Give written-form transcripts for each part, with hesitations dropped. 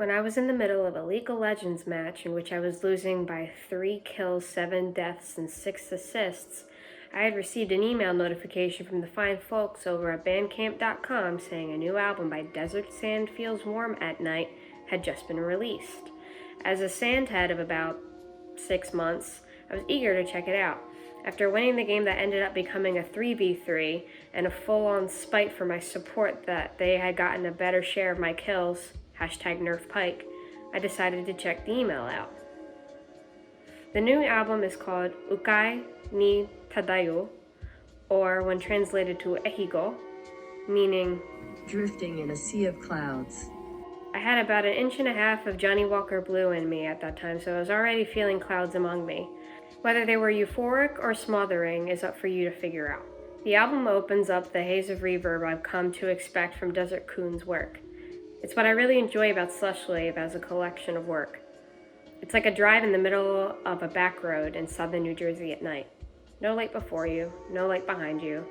When I was in the middle of a League of Legends match in which I was losing by 3 kills, 7 deaths, and 6 assists, I had received an email notification from the fine folks over at Bandcamp.com saying a new album by Desert Sand Feels Warm at Night had just been released. As a sandhead of about 6 months, I was eager to check it out. After winning the game that ended up becoming a 3v3 and a full-on spite for my support that they had gotten a better share of my kills, #NerfPike, I decided to check the email out. The new album is called Ukai ni Tadayu, or when translated to Ehigo, meaning drifting in a sea of clouds. I had about 1.5 inches of Johnny Walker Blue in me at that time, so I was already feeling clouds among me. Whether they were euphoric or smothering is up for you to figure out. The album opens up the haze of reverb I've come to expect from Desert Coon's work. It's what I really enjoy about Slushwave as a collection of work. It's like a drive in the middle of a back road in southern New Jersey at night. No light before you, no light behind you,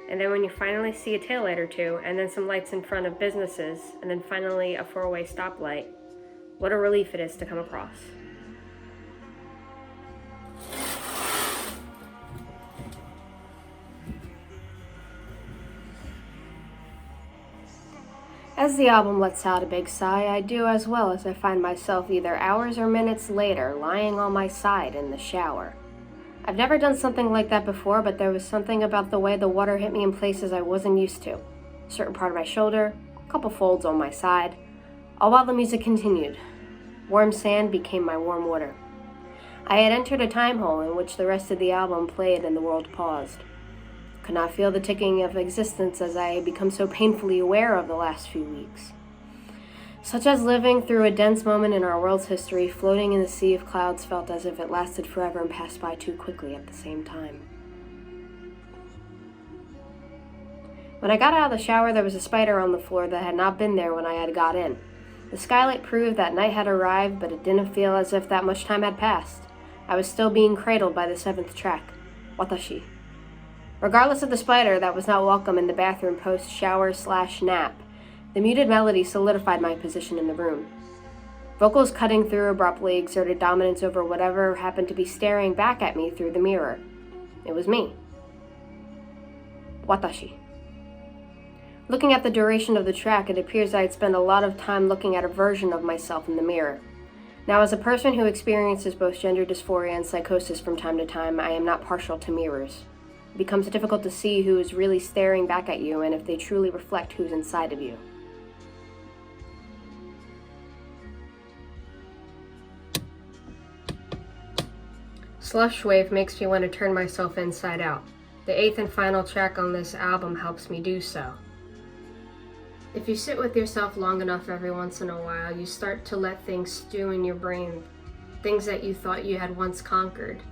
and then when you finally see a taillight or two, and then some lights in front of businesses, and then finally a 4-way stoplight, what a relief it is to come across. As the album lets out a big sigh, I do as well as I find myself either hours or minutes later lying on my side in the shower. I've never done something like that before, but there was something about the way the water hit me in places I wasn't used to. A certain part of my shoulder, a couple folds on my side, all while the music continued. Warm sand became my warm water. I had entered a time hole in which the rest of the album played and the world paused. Could not feel the ticking of existence as I had become so painfully aware of the last few weeks. Such as living through a dense moment in our world's history, floating in the sea of clouds felt as if it lasted forever and passed by too quickly at the same time. When I got out of the shower, there was a spider on the floor that had not been there when I had got in. The skylight proved that night had arrived, but it didn't feel as if that much time had passed. I was still being cradled by the 7th track, Watashi. Regardless of the spider that was not welcome in the bathroom post-shower/nap, the muted melody solidified my position in the room. Vocals cutting through abruptly exerted dominance over whatever happened to be staring back at me through the mirror. It was me. Watashi. Looking at the duration of the track, it appears I had spent a lot of time looking at a version of myself in the mirror. Now, as a person who experiences both gender dysphoria and psychosis from time to time, I am not partial to mirrors. It becomes difficult to see who is really staring back at you and if they truly reflect who's inside of you. Slushwave makes me want to turn myself inside out. The 8th and final track on this album helps me do so. If you sit with yourself long enough every once in a while, you start to let things stew in your brain, things that you thought you had once conquered.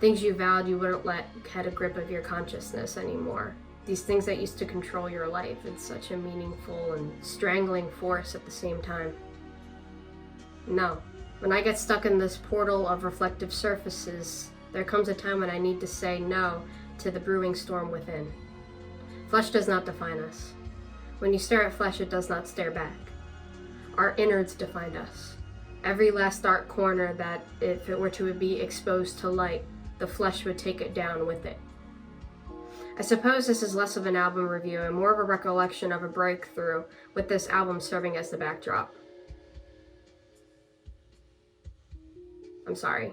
Things you vowed you wouldn't let get a grip of your consciousness anymore. These things that used to control your life. It's such a meaningful and strangling force at the same time. No. When I get stuck in this portal of reflective surfaces, there comes a time when I need to say no to the brewing storm within. Flesh does not define us. When you stare at flesh, it does not stare back. Our innards define us. Every last dark corner that, if it were to be exposed to light, the flesh would take it down with it. I suppose this is less of an album review and more of a recollection of a breakthrough, with this album serving as the backdrop. I'm sorry.